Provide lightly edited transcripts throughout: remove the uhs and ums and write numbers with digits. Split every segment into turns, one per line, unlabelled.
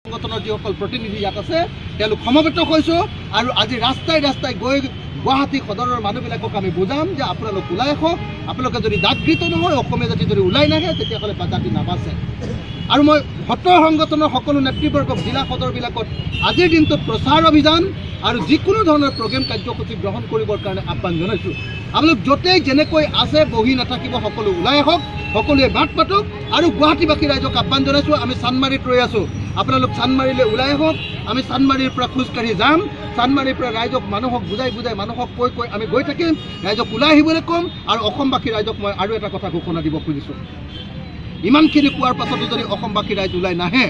সংগঠনৰ যিসকল প্ৰতিনিধি ইয়াত আছে তেওঁলোক সমবেত হৈছোঁ আৰু আজি ৰাস্তাই ৰাস্তাই গৈ গুৱাহাটী সদৰৰ মানুহবিলাকক আমি বুজাম যে আপোনালোক ওলাই আহক, আপোনালোকে যদি জাগৃত নহয়, অসমীয়া জাতি যদি ওলাই নাহে তেতিয়াহ'লে জাতি নাবাচে। আৰু মই ভট্টৰ সংগঠনৰ সকলো নেতৃবৰ্গক জিলা সদৰবিলাকত আজিৰ দিনটোত প্ৰচাৰ অভিযান আৰু যিকোনো ধৰণৰ প্ৰগ্ৰেম কাৰ্যসূচী গ্ৰহণ কৰিবৰ কাৰণে আহ্বান জনাইছোঁ। আপোনালোক য'তেই যেনেকৈ আছে বহি নাথাকিব, সকলো ওলাই আহক, সকলোৱে মাত মাতক আৰু গুৱাহাটীবাসী ৰাইজক আহ্বান জনাইছোঁ। আমি চান্দমাৰীত ৰৈ আছোঁ, আপোনালোক চান্দমাৰীলৈ ওলাই আহক। আমি চান্দমাৰীৰ পৰা খোজকাঢ়ি যাম, চান্দমাৰীৰ পৰা ৰাইজক মানুহক বুজাই মানুহক কৈ আমি গৈ থাকিম, ৰাইজক ওলাই আহিবলৈ ক'ম। আৰু অসমবাসী ৰাইজক মই আৰু এটা কথা ঘোষণা দিব খুজিছোঁ, ইমানখিনি কোৱাৰ পাছতো যদি অসমবাসী ৰাইজ ওলাই নাহে,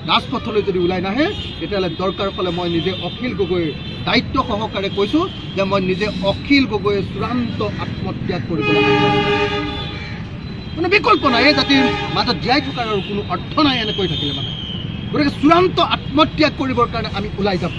ৰাজপথলৈ যদি ওলাই নাহে, তেতিয়াহ'লে দৰকাৰ হ'লে মই নিজে অখিল গগৈৰ দায়িত্ব সহকাৰে কৈছোঁ যে মই নিজে অখিল গগৈৰ চূড়ান্ত আত্মত্যাগ কৰিবলৈ কোনো বিকল্প নাই। এই জাতিৰ মাজত জীয়াই থকাৰ আৰু কোনো অৰ্থ নাই এনেকৈ থাকিলে মানে। গতিকে চূড়ান্ত আত্মত্যাগ কৰিবৰ কাৰণে আমি ওলাই যাম,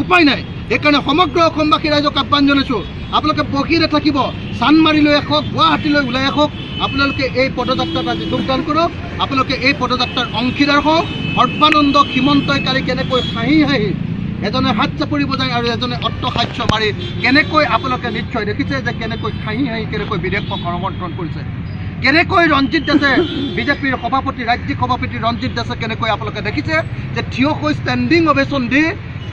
উপায় নাই। সেইকাৰণে সমগ্ৰ অসমবাসী ৰাইজক আহ্বান জনাইছোঁ, আপোনালোকে বহি নাথাকিব, চান্দমাৰীলৈ আহক, গুৱাহাটীলৈ ওলাই আহক। আপোনালোকে এই পদযাত্ৰাত আজি যোগদান কৰক, আপোনালোকে এই পদযাত্ৰাৰ অংশীদাৰ হওক। সৰ্বানন্দ সীমন্তই কালি কেনেকৈ হাঁহি হাঁহি এজনে হাত চাপৰি বজাই আৰু এজনে অট্টহাস্য মাৰি কেনেকৈ আপোনালোকে নিশ্চয় দেখিছে যে কেনেকৈ হাঁহি হাঁহি কেনেকৈ বিদেশক সমৰ্থন কৰিছে, কেনেকৈ ৰঞ্জিত দাসে বিজেপিৰ সভাপতি, ৰাজ্যিক সভাপতি ৰঞ্জিত দাসে কেনেকৈ আপোনালোকে দেখিছে যে থিয় হৈ ষ্টেণ্ডিং অভেশ্যন দি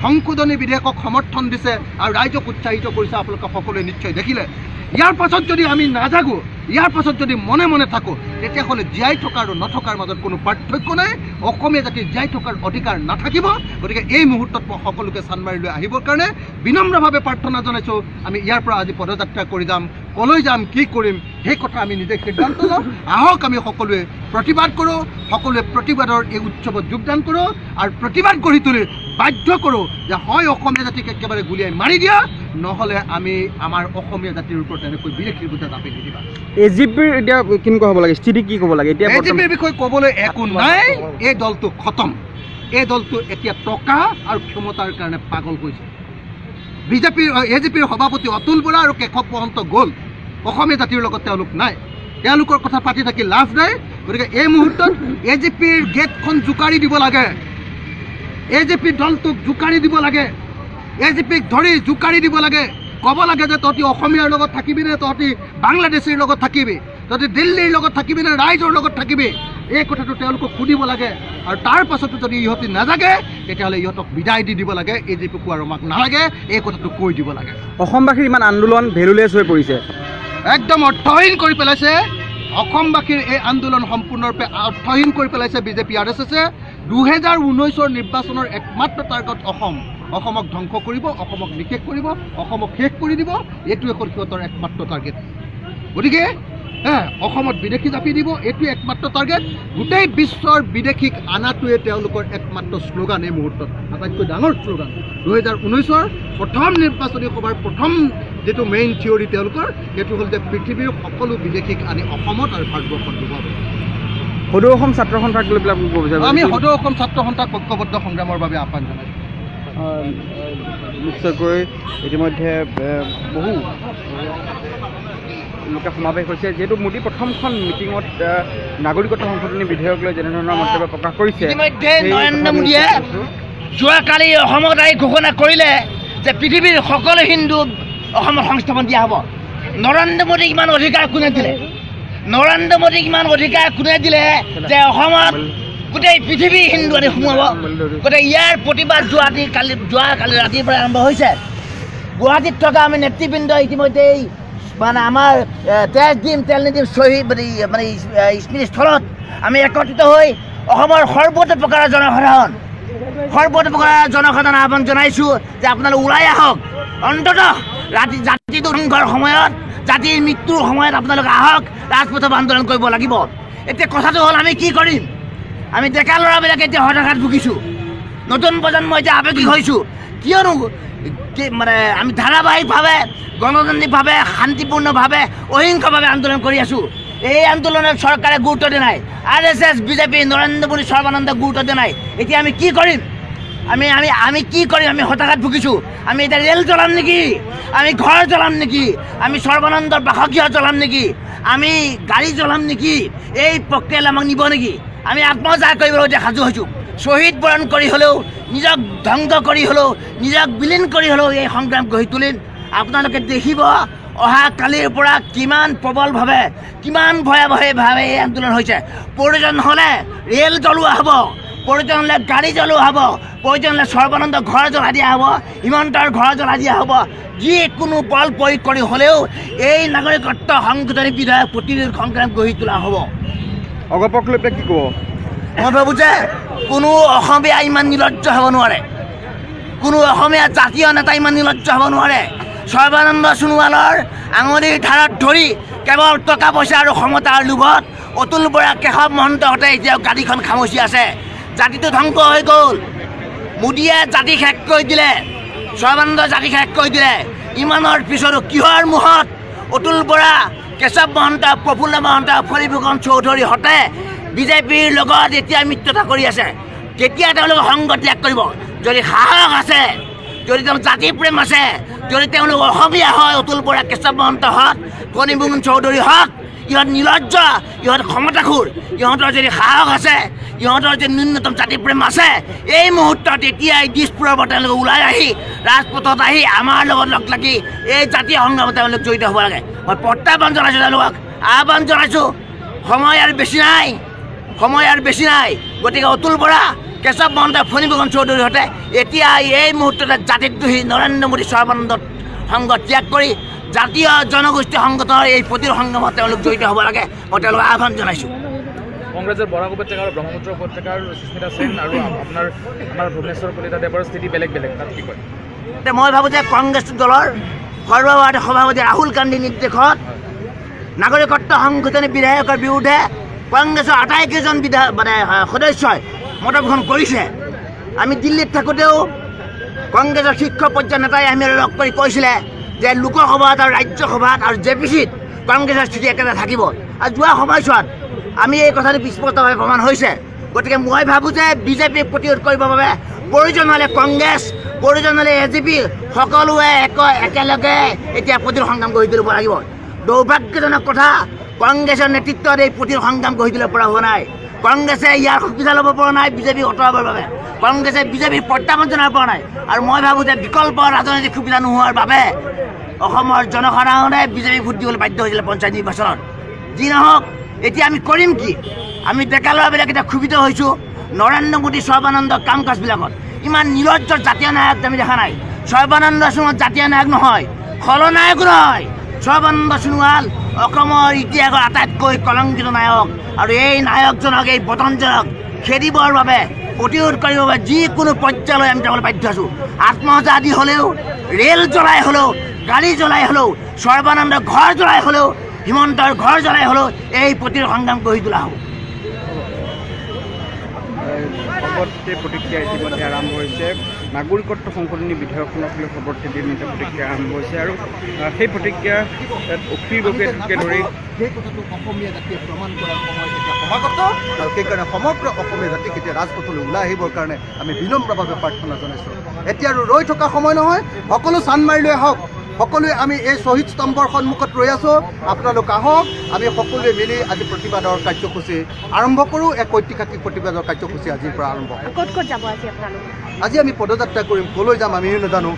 সংশোধনী বিধেয়কক সমৰ্থন দিছে আৰু ৰাইজক উৎসাহিত কৰিছে। আপোনালোকে সকলোৱে নিশ্চয় দেখিলে। ইয়াৰ পাছত যদি আমি নাজাগো, ইয়াৰ পাছত যদি মনে মনে থাকোঁ, তেতিয়াহ'লে জীয়াই থকা আৰু নথকাৰ মাজত কোনো পাৰ্থক্য নাই। অসমীয়া জাতিৰ জীয়াই থকাৰ অধিকাৰ নাথাকিব। গতিকে এই মুহূৰ্তত মই সকলোকে চান্দমাৰীলৈ আহিবৰ কাৰণে বিনম্ৰভাৱে প্ৰাৰ্থনা জনাইছোঁ। আমি ইয়াৰ পৰা আজি পদযাত্ৰা কৰি যাম, কলৈ যাম, কি কৰিম, সেই কথা আমি নিজে সিদ্ধান্ত লওঁ। আহক আমি সকলোৱে প্ৰতিবাদ কৰোঁ, সকলোৱে প্ৰতিবাদৰ এই উৎসৱত যোগদান কৰোঁ আৰু প্ৰতিবাদ গঢ়ি তুলি বাধ্য কৰোঁ যে হয় অসমীয়া জাতিক একেবাৰে গুলিয়াই মাৰি দিয়া, নহ'লে আমি আমাৰ অসমীয়া জাতিৰ ওপৰত এনেকৈ বিদেশীৰ বোজা জাপি নিদিবা।
এজিপিৰ এতিয়া কেনেকুৱা হ'ব লাগে, স্থিতি কি ক'ব লাগে? এতিয়া
এজিপিৰ বিষয়ে ক'বলৈ একো নাই। এই দলটো খতম। এই দলটো এতিয়া টকা আৰু ক্ষমতাৰ কাৰণে পাগল হৈছে। এজিপিৰ সভাপতি অতুল বৰা আৰু কেশৱ মহন্ত গ'ল, অসমীয়া জাতিৰ লগত তেওঁলোক নাই, তেওঁলোকৰ কথা পাতি থাকি লাভ নাই। গতিকে এই মুহূৰ্তত এজিপিৰ গেটখন জোকাৰি দিব লাগে, এজিপি দলটোক জোকাৰি দিব লাগে, এজিপিক ধৰি জোকাৰি দিব লাগে, ক'ব লাগে যে তহঁতি অসমীয়াৰ লগত থাকিবি নে তহঁতি বাংলাদেশীৰ লগত থাকিবি, তহঁতি দিল্লীৰ লগত থাকিবি নে ৰাইজৰ লগত থাকিবি, এই কথাটো তেওঁলোকক সুধিব লাগে। আৰু তাৰ পাছতো যদি ইহঁতি নাজাগে তেতিয়াহ'লে ইহঁতক বিদায় দি দিব লাগে। এজিপিকো আৰু আমাক নালাগে, এই কথাটো কৈ দিব লাগে।
অসমবাসীৰ ইমান আন্দোলন ভেলুলেছ হৈ পৰিছে,
একদম অৰ্থহীন কৰি পেলাইছে। অসমবাসীৰ এই আন্দোলন সম্পূৰ্ণৰূপে অৰ্থহীন কৰি পেলাইছে বিজেপি RSSে। 2019 নিৰ্বাচনৰ একমাত্ৰ টাৰ্গেট অসমক ধ্বংস কৰিব, অসমক নিশেষ কৰিব, অসমক শেষ কৰি দিব, এইটোৱে হ'ল সিহঁতৰ একমাত্ৰ টাৰ্গেট। গতিকে অসমত বিদেশী জাপি দিব, এইটোৱে একমাত্ৰ টাৰ্গেট। গোটেই বিশ্বৰ বিদেশীক আনাটোৱে তেওঁলোকৰ একমাত্ৰ শ্লোগান। এই মুহূৰ্তত আটাইতকৈ ডাঙৰ শ্লোগান 2019 প্ৰথম নিৰ্বাচনী সভাৰ প্ৰথম যিটো মেইন থিয়ৰী তেওঁলোকৰ, সেইটো হ'ল যে পৃথিৱীৰ সকলো বিদেশীক আনি অসমত আৰু ভাৰতবৰ্ষত ডুবাব।
সদৌ অসম ছাত্ৰ সন্থাক লৈ পেলাই ক'ব বিচাৰিব,
আমি সদৌ অসম ছাত্ৰ সন্থাক ঐক্যবদ্ধ সংগ্ৰামৰ বাবে আহ্বান জনাইছোঁ।
নিশ্চয়কৈ ইতিমধ্যে বহু লোকে সমাৱেশ হৈছে। যিহেতু মোদী প্ৰথমখন মিটিঙত নাগৰিকত্ব সংশোধনী বিধেয়ক লৈ যেনেধৰণৰ মন্তব্য প্ৰকাশ কৰিছে,
ইতিমধ্যে নৰেন্দ্ৰ মোদীয়ে যোৱাকালি অসমত আহি ঘোষণা কৰিলে যে পৃথিৱীৰ সকলো হিন্দুক অসমত সংস্থাপন দিয়া হ'ব। নৰেন্দ্ৰ মোদীক ইমান অধিকাৰ কোনে দিলে? নৰেন্দ্ৰ মোদীক ইমান অধিকাৰ কোনে দিলে যে অসমত গোটেই পৃথিৱী হিন্দু আদি সোমাব? গতিকে ইয়াৰ প্ৰতিবাদ যোৱাকালি ৰাতিৰ পৰা আৰম্ভ হৈছে। গুৱাহাটীত থকা আমি নেতৃবৃন্দ ইতিমধ্যে মানে আমাৰ তেজ দিম তেল নিদিম শ্বহীদ মানে স্মৃতিস্থলত আমি একত্ৰিত হৈ অসমৰ সৰ্বতো প্ৰকাৰৰ জনসাধাৰণ আহ্বান জনাইছোঁ যে আপোনালোক ওলাই আহক। অন্ততঃ জাতিটো ধ্বংসৰ সময়ত, জাতিৰ মৃত্যুৰ সময়ত আপোনালোকে আহক, ৰাজপথত আন্দোলন কৰিব লাগিব। এতিয়া কথাটো হ'ল আমি কি কৰিম? আমি ডেকা ল'ৰাবিলাকে এতিয়া হতাশাত ভুগিছোঁ, নতুন প্ৰজন্ম এতিয়া আৱেগিক হৈছোঁ। কিয়নো মানে আমি ধাৰাবাহিকভাৱে, গণতান্ত্ৰিকভাৱে, শান্তিপূৰ্ণভাৱে, অহিংসভাৱে আন্দোলন কৰি আছোঁ। এই আন্দোলনত চৰকাৰে গুৰুত্ব দিয়া নাই, RSS, বিজেপি, নৰেন্দ্ৰ মোদী, সৰ্বানন্দে গুৰুত্ব দিয়া নাই। এতিয়া আমি কি কৰিম? আমি কি কৰিম? আমি হতাশাত ভুগিছোঁ। আমি এতিয়া ৰেল জ্বলাম নেকি? আমি ঘৰ জ্বলাম নেকি? আমি সৰ্বানন্দৰ বাসগৃহ জ্বলাম নেকি? আমি গাড়ী জ্বলাম নেকি? এই প্ৰক্ৰিয়ালৈ আমাক নিব নেকি? আমি আত্মহত্যা কৰিবলৈ এতিয়া সাজু হৈছোঁ। শ্বহীদ বৰণ কৰি হ'লেও নিজক ধ্বংস কৰি হ'লেও নিজক বিলীন কৰি হ'লেও এই সংগ্ৰাম গঢ়ি তুলিম। আপোনালোকে দেখিব অহা কালিৰ পৰা কিমান প্ৰবলভাৱে কিমান ভয়াৱহভাৱে এই আন্দোলন হৈছে। প্ৰয়োজন হ'লে ৰেল জ্বলোৱা হ'ব, প্ৰয়োজন হ'লে গাড়ী জ্বলোৱা হ'ব, প্ৰয়োজন হ'লে সৰ্বানন্দ ঘৰ জ্বলাই দিয়া হ'ব, হিমন্তৰ ঘৰ জ্বলাই দিয়া হ'ব। যিকোনো বল প্ৰয়োগ কৰি হ'লেও এই নাগৰিকত্ব সংশোধনী বিধেয়ক প্ৰতিৰোধ সংগ্ৰাম গঢ়ি তোলা হ'ব।
অগপক লৈ পেলাই কি ক'ব?
মই ভাবোঁ যে কোনো অসমীয়া ইমান নিৰ্লজ্জ হ'ব নোৱাৰে, কোনো অসমীয়া জাতীয় নেতা ইমান নিৰ্লজ্জ হ'ব নোৱাৰে। সৰ্বানন্দ সোণোৱালৰ আঙুলিৰ ধাৰত ধৰি কেৱল টকা পইচা আৰু ক্ষমতাৰ লোভত অতুল বৰা, কেশৱ মহন্তহঁতে এতিয়াও গাড়ীখন খামুচি আছে। জাতিটো ধ্বংস হৈ গ'ল। মোদীয়ে জাতি শেষ কৰি দিলে, সৰ্বানন্দ জাতি শেষ কৰি দিলে। ইমানৰ পিছতো কিহৰ মুহূৰ্ত অতুল বৰা, কেশৱ মহন্ত, প্ৰফুল্ল মহন্ত, ফণীভূষণ চৌধুৰীহঁতে বিজেপিৰ লগত এতিয়া মিত্ৰতা কৰি আছে। কেতিয়া তেওঁলোকে সংগ ত্যাগ কৰিব? যদি সাহস আছে, যদি তেওঁলোক জাতি প্ৰেম আছে, যদি তেওঁলোক অসমীয়া হয়, অতুল বৰা, কেশৱ মহন্ত হওক, ফণীভূষণ চৌধুৰী হওক, ইহঁত নিৰ্লজ্জ, ইহঁত ক্ষমতাখোৰ, ইহঁতৰ যদি সাহস আছে, ইহঁতৰ যদি ন্যূনতম জাতি প্ৰেম আছে, এই মুহূৰ্তত এতিয়াই দিছপুৰৰ পৰা তেওঁলোকে ওলাই আহি ৰাজপথত আহি আমাৰ লগত লগ লাগি এই জাতীয় সংগ্ৰামত তেওঁলোক জড়িত হ'ব লাগে। মই প্ৰত্যাহ্বান জনাইছোঁ, তেওঁলোকক আহ্বান জনাইছোঁ। সময় আৰু বেছি নাই, সময় আৰু বেছি নাই। গতিকে অতুল বৰা, কেশৱ মহন্ত, ফণীভূষণ চৌধুৰীহঁতে এতিয়া এই মুহূৰ্ততে জাতিদ্ৰোহী নৰেন্দ্ৰ মোদী সৰ্বানন্দ সংঘ ত্যাগ কৰি জাতীয় জনগোষ্ঠী সংগঠনৰ এই প্ৰতিৰোধ সংগ্ৰামত তেওঁলোক জড়িত হ'ব লাগে। মই তেওঁলোকক আহ্বান জনাইছোঁ।
কংগ্ৰেছৰ বৰাক উপত্যকা আৰু ব্ৰহ্মপুত্ৰ উপত্যকাৰ সুস্মিতা সেন আৰু আমাৰ ভুৱনেশ্বৰ কলিতাদেৱৰ স্থিতি বেলেগ বেলেগ, তাত কি কয়?
মই ভাবোঁ যে কংগ্ৰেছ দলৰ সৰ্বভাৰতীয় সভাপতি ৰাহুল গান্ধীৰ নিৰ্দেশত নাগৰিকত্ব সংশোধনী বিধেয়কৰ বিৰুদ্ধে কংগ্ৰেছৰ আটাইকেইজন সদস্যই মতপোষণ কৰিছে। আমি দিল্লীত থাকোঁতেও কংগ্ৰেছৰ শীৰ্ষ পৰ্যায়ৰ নেতাই আমি লগ কৰি কৈছিলে যে লোকসভাত আৰু ৰাজ্যসভাত আৰু JPCত কংগ্ৰেছৰ স্থিতি একেটা থাকিব। আৰু যোৱা সময়ছোৱাত আমি এই কথাটো বিস্পষ্টভাৱে প্ৰমাণ হৈছে। গতিকে মই ভাবোঁ যে বিজেপিক প্ৰতিৰোধ কৰিবৰ বাবে প্ৰয়োজন হ'লে কংগ্ৰেছ, প্ৰয়োজন হ'লে AJP সকলোৱে একেলগে এতিয়া প্ৰতিৰোধ সংগ্ৰাম গঢ়ি তুলিব লাগিব। দুৰ্ভাগ্যজনক কথা, কংগ্ৰেছৰ নেতৃত্বত এই প্ৰতিৰোধ সংগ্ৰাম গঢ়ি তুলিব পৰা হোৱা নাই। কংগ্ৰেছে ইয়াৰ সুবিধা ল'ব পৰা নাই বিজেপিক আঁতৰাবৰ বাবে। কংগ্ৰেছে বিজেপিক প্ৰত্যাহ্বান জনাব পৰা নাই। আৰু মই ভাবোঁ যে বিকল্প ৰাজনৈতিক সুবিধা নোহোৱাৰ বাবে অসমৰ জনসাধাৰণে বিজেপিক ভোট দিবলৈ বাধ্য হৈছিলে পঞ্চায়ত নিৰ্বাচনত। যি নহওক, এতিয়া আমি কৰিম কি? আমি ডেকা ল'ৰাবিলাক এতিয়া ক্ষোভিত হৈছোঁ নৰেন্দ্ৰ মোদী সৰ্বানন্দ কাম কাজবিলাকত। ইমান নিৰ্লজ্জ জাতীয় নায়ক আমি দেখা নাই। সৰ্বানন্দ সোণোৱাল জাতীয় নায়ক নহয়, খলনায়কো নহয়। সৰ্বানন্দ সোণোৱাল অসমৰ ইতিহাসৰ আটাইতকৈ কলংকিত নায়ক। আৰু এই নায়কজনক, এই বটনজনক খেদিবৰ বাবে, প্ৰতিৰোধ কৰিবৰ বাবে যিকোনো পৰ্যায়লৈ আমি যাবলৈ বাধ্য আছোঁ। আত্মহত্যা আদি হ'লেও, ৰেল জ্বলাই হ'লেও, গাড়ী জ্বলাই হ'লেও, সৰ্বানন্দ ঘৰ জ্বলাই হ'লেও, হিমন্তৰ ঘৰ জ্বলাই হ'লেও এই প্ৰতিৰোধ সংগ্ৰাম গঢ়ি তোলা হ'ব।
সৰ্বত্ৰে প্ৰতিক্ৰিয়া ইতিমধ্যে আৰম্ভ হৈছে। নাগৰিকত্ব সংশোধনী বিধেয়কখনক লৈ সৰ্বত্ৰে বিভিন্ন প্ৰতিক্ৰিয়া আৰম্ভ হৈছে আৰু সেই প্ৰতিক্ৰিয়া অখিল গগৈকে ধৰি
সেই কথাটো অসমীয়া জাতিয়ে প্ৰমাণ কৰাৰ সময় এতিয়া সমাগত। আৰু সেইকাৰণে সমগ্ৰ অসমীয়া জাতিক এতিয়া ৰাজপথলৈ ওলাই আহিবৰ কাৰণে আমি বিনম্ৰভাৱে প্ৰাৰ্থনা জনাইছোঁ। এতিয়া আৰু ৰৈ থকা সময় নহয়, সকলো চান্দমাৰি লৈ আহক। সকলোৱে আমি এই শ্বহীদ স্তম্ভৰ সন্মুখত ৰৈ আছোঁ। আপোনালোক আহক, আমি সকলোৱে মিলি আজি প্ৰতিবাদৰ কাৰ্যসূচী আৰম্ভ কৰোঁ। এক ঐতিহাসিক প্ৰতিবাদৰ কাৰ্যসূচী আজিৰ পৰা আৰম্ভ হ'ব।
ক'ত ক'ত যাব আজি আপোনালোক?
আজি আমি পদযাত্ৰা কৰিম। ক'লৈ যাম আমিও নাজানো।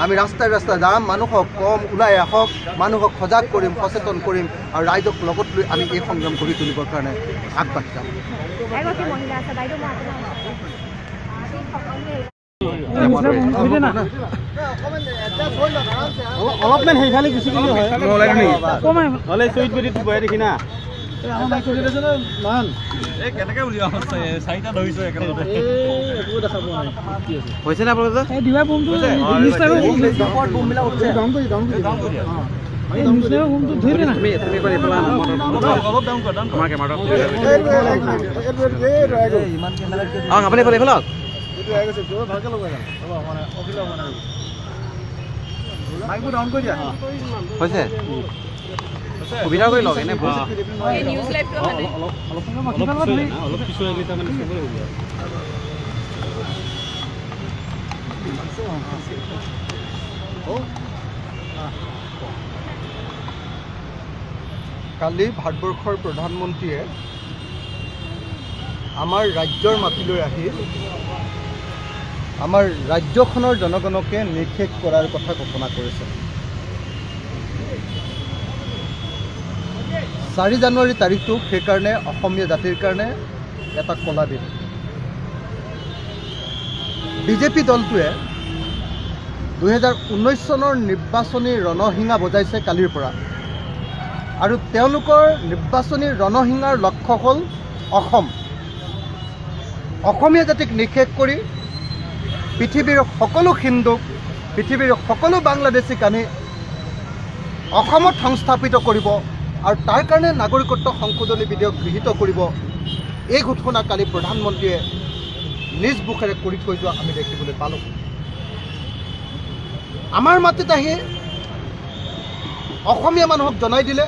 আমি ৰাস্তাই ৰাস্তাই যাম, মানুহক কম ওলাই আহক, মানুহক সজাগ কৰিম, সচেতন কৰিম আৰু ৰাইজক লগত লৈ আমি এই সংগ্ৰাম গঢ়ি তুলিবৰ কাৰণে আগবাঢ়ি যাম।
এগৰাকী মহিলা আছে, বাইদেউ মই আপোনাৰ
অলপমান সেইফালে গুচি গ'লে হয় নহ'লে চৈত বেদিত বহাই দেখি না কেনেকে উলিওৱা চাৰিটা ধৰিছো একেলগে দেখা পোৱা নাই হৈছে নে আপোনালোকে আপুনি এইফালে এইফালক হৈছে সুবিধা কৰি লওক এনে
কালি ভাৰতবৰ্ষৰ প্ৰধানমন্ত্ৰীয়ে আমাৰ ৰাজ্যৰ মাটিলৈ আহি আমাৰ ৰাজ্যখনৰ জনগণকে নিষেধ কৰাৰ কথা ঘোষণা কৰিছে। 4 জানুৱাৰী তাৰিখটো সেইকাৰণে অসমীয়া জাতিৰ কাৰণে এটা কলা দিন। বিজেপি দলটোৱে 2019 চনৰ নিৰ্বাচনী ৰণসিঙা বজাইছে কালিৰ পৰা, আৰু তেওঁলোকৰ নিৰ্বাচনী ৰণসিঙাৰ লক্ষ্য হ'ল অসম। অসমীয়া জাতিক নিষেধ কৰি পৃথিৱীৰ সকলো হিন্দুক, পৃথিৱীৰ সকলো বাংলাদেশীক আনি অসমত সংস্থাপিত কৰিব আৰু তাৰ কাৰণে নাগৰিকত্ব সংশোধনী বিধেয়ক গৃহীত কৰিব। এই ঘোষণা কালি প্ৰধানমন্ত্ৰীয়ে নিজ মুখেৰে কৰি থৈ যোৱা আমি দেখিবলৈ পালোঁ। আমাৰ মাটিত আহি অসমীয়া মানুহক জনাই দিলে,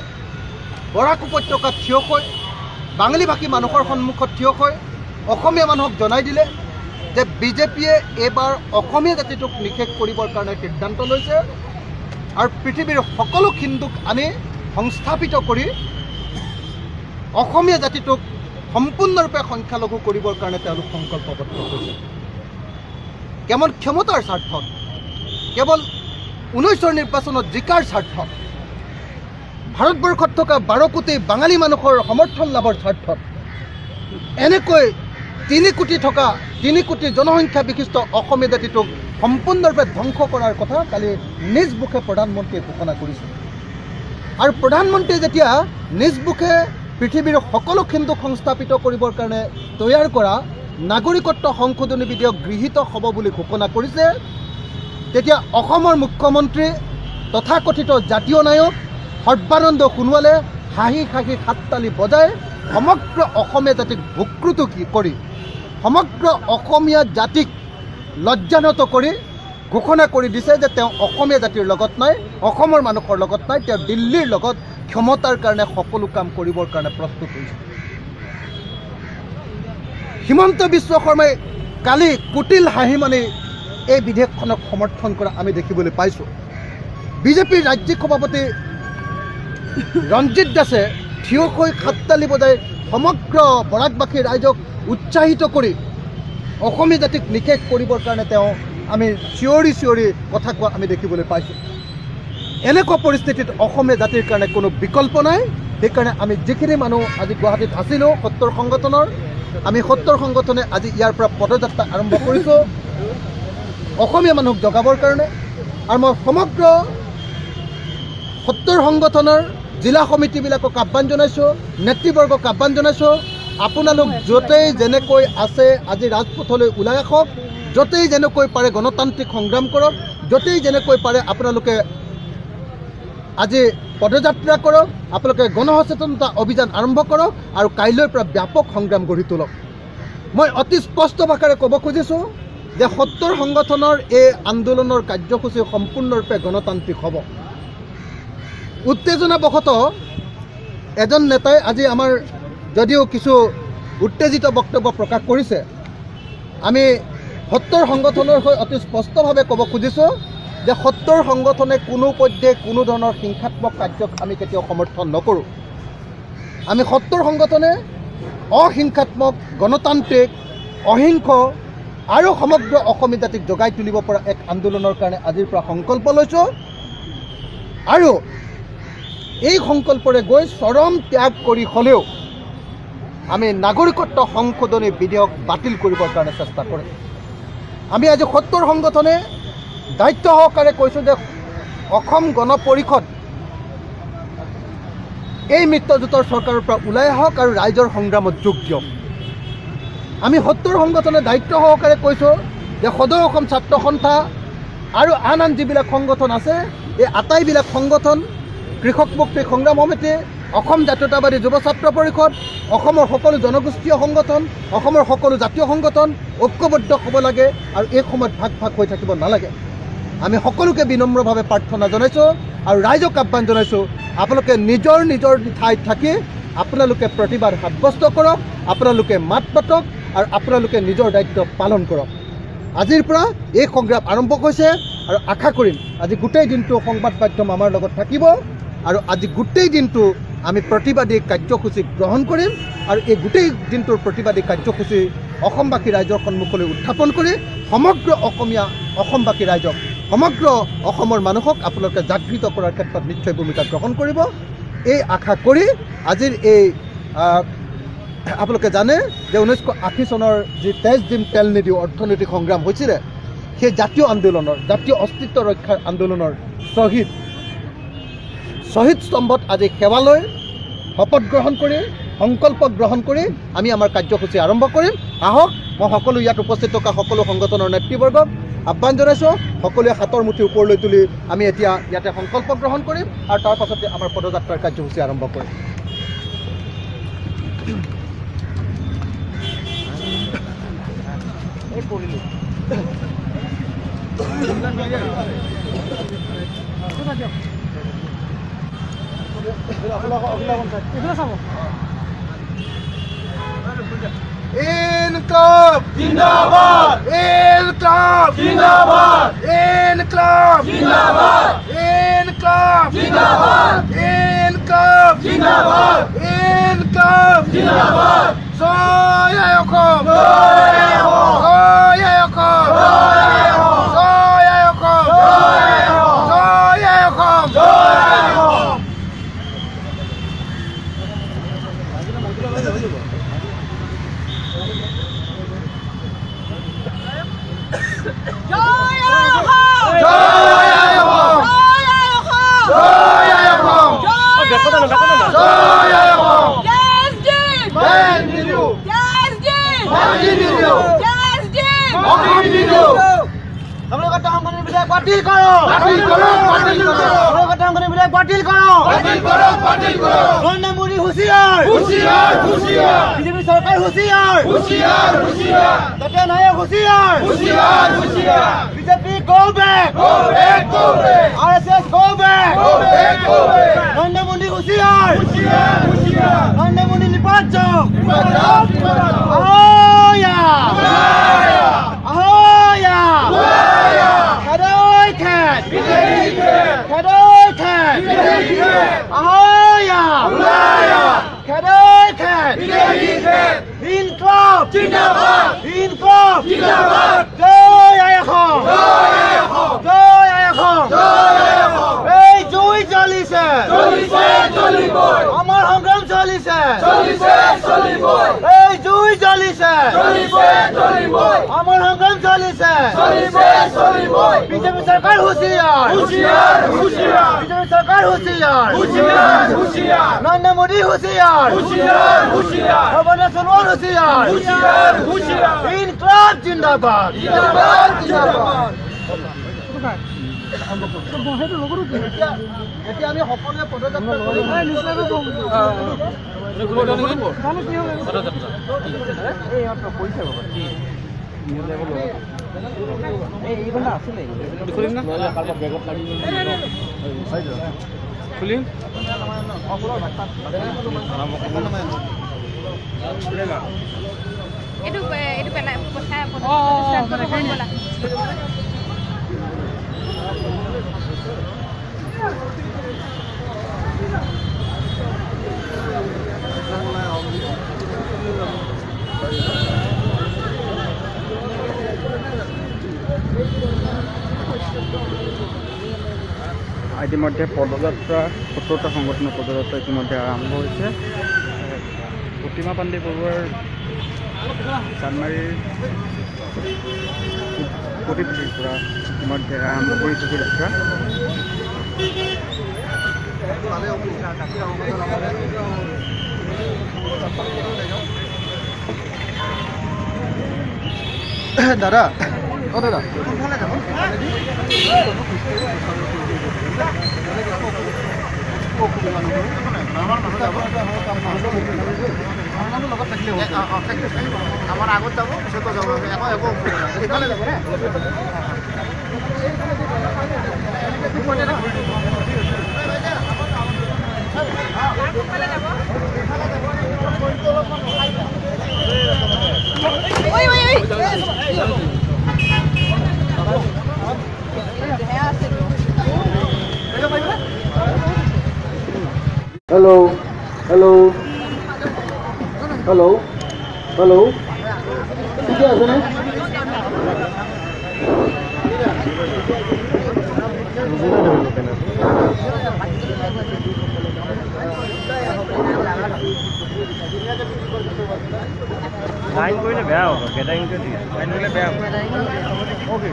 বৰাক উপত্যকাত থিয় হৈ বাঙালীভাষী মানুহৰ সন্মুখত থিয় হৈ অসমীয়া মানুহক জনাই দিলে যে বিজেপিয়ে এইবাৰ অসমীয়া জাতিটোক নিষেধ কৰিবৰ কাৰণে সিদ্ধান্ত লৈছে আৰু পৃথিৱীৰ সকলো হিন্দুক আনি সংস্থাপিত কৰি অসমীয়া জাতিটোক সম্পূৰ্ণৰূপে সংখ্যালঘু কৰিবৰ কাৰণে তেওঁলোক সংকল্পবদ্ধ হৈছে। কেৱল ক্ষমতাৰ স্বাৰ্থত, কেৱল 19ৰ নিৰ্বাচনত জিকাৰ স্বাৰ্থত, ভাৰতবৰ্ষত থকা 12 কোটি বাঙালী মানুহৰ সমৰ্থন লাভৰ স্বাৰ্থত এনেকৈ 3 কোটি থকা 3 কোটি জনসংখ্যা বিশিষ্ট অসমীয়া জাতিটোক সম্পূৰ্ণৰূপে ধ্বংস কৰাৰ কথা কালি নিজ মুখে প্ৰধানমন্ত্ৰীয়ে ঘোষণা কৰিছে। আৰু প্ৰধানমন্ত্ৰীয়ে যেতিয়া নিজ মুখে পৃথিৱীৰ সকলো হিন্দুক সংস্থাপিত কৰিবৰ কাৰণে তৈয়াৰ কৰা নাগৰিকত্ব সংশোধনী বিধেয়ক গৃহীত হ'ব বুলি ঘোষণা কৰিছে, তেতিয়া অসমৰ মুখ্যমন্ত্ৰী তথাকথিত জাতীয় নায়ক সৰ্বানন্দ সোণোৱালে হাঁহি হাঁহি হাততালি বজাই সমগ্ৰ অসমীয়া জাতিক ভুক্ৰুত কৰি, সমগ্ৰ অসমীয়া জাতিক লজ্জানত কৰি ঘোষণা কৰি দিছে যে তেওঁ অসমীয়া জাতিৰ লগত নাই, অসমৰ মানুহৰ লগত নাই, তেওঁ দিল্লীৰ লগত ক্ষমতাৰ কাৰণে সকলো কাম কৰিবৰ কাৰণে প্ৰস্তুত হৈছে। হিমন্ত বিশ্ব শৰ্মাই কালি কুটিল হাঁহি মানি এই বিধেয়কখনক সমৰ্থন কৰা আমি দেখিবলৈ পাইছোঁ। বিজেপিৰ ৰাজ্যিক সভাপতি ৰঞ্জিত দাসে থিয় হৈ হাততালি বজাই সমগ্ৰ বৰাকবাসী ৰাইজক উৎসাহিত কৰি অসমীয়া জাতিক নিষেধ কৰিবৰ কাৰণে তেওঁ আমি চিঞৰি চিঞৰি কথা কোৱা আমি দেখিবলৈ পাইছোঁ। এনেকুৱা পৰিস্থিতিত অসমীয়া জাতিৰ কাৰণে কোনো বিকল্প নাই। সেইকাৰণে আমি যিখিনি মানুহ আজি গুৱাহাটীত আছিলোঁ 70 সংগঠনৰ, আমি 70 সংগঠনে আজি ইয়াৰ পৰা পদযাত্ৰা আৰম্ভ কৰিছোঁ অসমীয়া মানুহক জগাবৰ কাৰণে। আৰু মই সমগ্ৰ 70 সংগঠনৰ জিলা সমিতিবিলাকক আহ্বান জনাইছোঁ, নেতৃবৰ্গক আহ্বান জনাইছোঁ, আপোনালোক য'তেই যেনেকৈ আছে আজি ৰাজপথলৈ ওলাই আহক, য'তেই যেনেকৈ পাৰে গণতান্ত্ৰিক সংগ্ৰাম কৰক, য'তেই যেনেকৈ পাৰে আপোনালোকে আজি পদযাত্ৰা কৰক, আপোনালোকে গণসচেতনতা অভিযান আৰম্ভ কৰক আৰু কাইলৈৰ পৰা ব্যাপক সংগ্ৰাম গঢ়ি তোলক। মই অতি স্পষ্ট ভাষাৰে ক'ব খুজিছোঁ যে 70 সংগঠনৰ এই আন্দোলনৰ কাৰ্যসূচী সম্পূৰ্ণৰূপে গণতান্ত্ৰিক হ'ব। উত্তেজনাবশতঃ এজন নেতাই আজি আমাৰ যদিও কিছু উত্তেজিত বক্তব্য প্ৰকাশ কৰিছে, আমি 70 সংগঠনৰ হৈ অতি স্পষ্টভাৱে ক'ব খুজিছোঁ যে 70 সংগঠনে কোনো পধ্যে কোনো ধৰণৰ হিংসাত্মক কাৰ্যক আমি কেতিয়াও সমৰ্থন নকৰোঁ। আমি 70 সংগঠনে অহিংসাত্মক, গণতান্ত্ৰিক, অহিংস আৰু সমগ্ৰ অসমীয়া জাতিক জগাই তুলিব পৰা এক আন্দোলনৰ কাৰণে আজিৰ পৰা সংকল্প লৈছোঁ আৰু এই সংকল্পৰে গৈ চৰম ত্যাগ কৰি হ'লেও আমি নাগৰিকত্ব সংশোধনী বিধেয়ক বাতিল কৰিবৰ কাৰণে চেষ্টা কৰিম। আমি আজি 70 সংগঠনে দায়িত্ব সহকাৰে কৈছোঁ যে অসম গণ পৰিষদ এই মিত্ৰজোঁটৰ চৰকাৰৰ পৰা ওলাই আহক আৰু ৰাইজৰ সংগ্ৰামত যোগ দিয়ক। আমি 70 সংগঠনে দায়িত্ব সহকাৰে কৈছোঁ যে সদৌ অসম ছাত্ৰ সন্থা আৰু আন আন যিবিলাক সংগঠন আছে, এই আটাইবিলাক সংগঠন, কৃষক মুক্তি সংগ্ৰাম সমিতি, অসম জাতীয়তাবাদী যুৱ ছাত্ৰ পৰিষদ, অসমৰ সকলো জনগোষ্ঠীয় সংগঠন, অসমৰ সকলো জাতীয় সংগঠন ঐক্যবদ্ধ হ'ব লাগে আৰু এই সময়ত ভাগ ভাগ হৈ থাকিব নালাগে। আমি সকলোকে বিনম্ৰভাৱে প্ৰাৰ্থনা জনাইছোঁ আৰু ৰাইজক আহ্বান জনাইছোঁ, আপোনালোকে নিজৰ নিজৰ ঠাইত থাকি আপোনালোকে প্ৰতিবাদ সাব্যস্ত কৰক, আপোনালোকে মাত মাতক আৰু আপোনালোকে নিজৰ দায়িত্ব পালন কৰক। আজিৰ পৰা এই সংগ্ৰাম আৰম্ভ হৈছে আৰু আশা কৰিম আজি গোটেই দিনটো সংবাদ মাধ্যম আমাৰ লগত থাকিব আৰু আজি গোটেই দিনটো আমি প্ৰতিবাদী কাৰ্যসূচী গ্ৰহণ কৰিম আৰু এই গোটেই দিনটোৰ প্ৰতিবাদী কাৰ্যসূচী অসমবাসী ৰাইজৰ সন্মুখলৈ উত্থাপন কৰি সমগ্ৰ অসমবাসী ৰাইজক সমগ্ৰ অসমৰ মানুহক আপোনালোকে জাগৃত কৰাৰ ক্ষেত্ৰত নিশ্চয় ভূমিকা গ্ৰহণ কৰিব এই আশা কৰি আজিৰ এই আপোনালোকে জানে যে 1980 চনৰ যি তেজ দিম তেল নিদিওঁ অৰ্থনৈতিক সংগ্ৰাম হৈছিলে সেই জাতীয় আন্দোলনৰ জাতীয় অস্তিত্ব ৰক্ষাৰ আন্দোলনৰ শ্বহীদ স্তম্ভত আজি সেৱা লৈ শপত গ্ৰহণ কৰি সংকল্প গ্ৰহণ কৰি আমি আমাৰ কাৰ্যসূচী আৰম্ভ কৰিম আহক মই সকলো ইয়াত উপস্থিত থকা সকলো সংগঠনৰ নেতৃবৰ্গক আহ্বান জনাইছোঁ সকলোৱে হাতৰ মুঠি ওপৰলৈ তুলি আমি এতিয়া ইয়াতে সংকল্প গ্ৰহণ কৰিম আৰু তাৰ পাছতে আমাৰ পদযাত্ৰাৰ কাৰ্যসূচী আৰম্ভ কৰিম ইনকলাব জিন্দাবাদ ইনকলাব জিন্দাবাদ ইনকলাব জিন্দাবাদ ইনকলাব জিন্দাবাদ ইনকলাব জিন্দাবাদ ইনকলাব জিন্দাবাদ জয় অসম জয় অসম জয় অসম জয় অসম জয় অসম জয় অসম জয় অসম বাতিল করো বাতিল করো বাতিল করো গঠনকারী বিধায়ক বাতিল করো বাতিল করো বাতিল করো নরেন্দ্র মোদি হুঁশিয়ার হুঁশিয়ার হুঁশিয়ার বিজেপি সরকার হুঁশিয়ার হুঁশিয়ার হুঁশিয়ার জাতীয় নায়ক হুঁশিয়ার হুঁশিয়ার হুঁশিয়ার BJP go back go back go back RSS go back go back go back Narendra Modi হুঁশিয়ার হুঁশিয়ার হুঁশিয়ার নরেন্দ্র মোদি নির্বাচন ahoya ahoya ahoya Kadoy cat Kadoy cat ahoya Kadoy cat Inqilab জিন্দাবাদ ইনকলাব জিন্দাবাদ জয় আইয়ুব জয় আইয়ুব জয় আইয়ুব জয় আইয়ুব এই জুই জ্বলিছে জ্বলিছে জ্বলিবই আমাৰ সংগ্ৰাম চলিছে চলিছে চলিবই এই জুই জ্বলিছে জ্বলিছে জ্বলিবই আমাৰ সংগ্ৰাম চলিছে চলিছে চলিবই বিজেপি চৰকাৰ হুঁশিয়াৰ হুঁশিয়াৰ হুঁশিয়াৰ বিজেপি চৰকাৰ হুঁশিয়াৰ হুঁশিয়াৰ হুঁশিয়াৰ নৰেন্দ্ৰ মোদী হুঁশিয়াৰ হুঁশিয়াৰ হুঁশিয়াৰ সৰ্বনা সোণোৱাল হুঁশিয়াৰ হুঁশিয়াৰ হুঁশিয়াৰ ইনকলাব জিন্দাবাদ জিন্দাবাদ জিন্দাবাদ এতিয়া আমি সকলোৱে পদযাত্ৰা
ইতিমধ্যে পদযাত্ৰা ৭০টা সংগঠনৰ পদযাত্ৰা ইতিমধ্যে আৰম্ভ হৈছে প্ৰতিমা পাণ্ডে বৰুৱাৰ চানমাৰীৰ প্ৰতিনিধিৰ পৰা ইতিমধ্যে আৰম্ভ কৰিছে যাত্ৰা
দাদা অ দাদা কোনফালে যাব আমাৰ আগত যাব পিছতো যাব একো সেইফালে যাব হেল্ল' হেল্ল' হেল্ল' হেল্ল' ঠিকে আছেনে?
লাইন কৰিলে বেয়া হ'ব, গেদাৰিংটো দিয়ে লাইন কৰিলে বেয়া হ'ব। অ'কে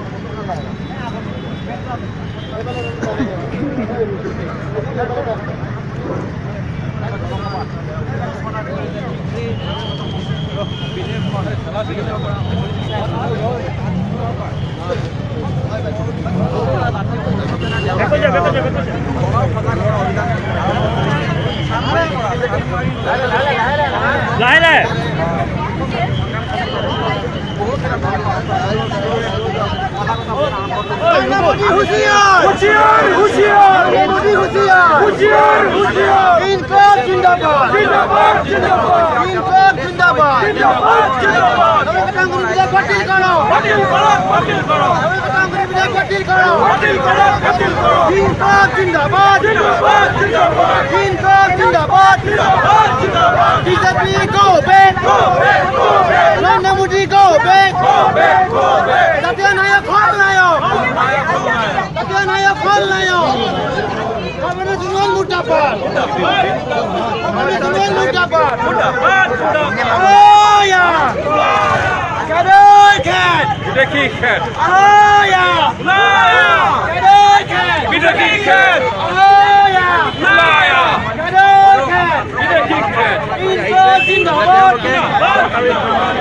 লাহে লাহে
Zindabad!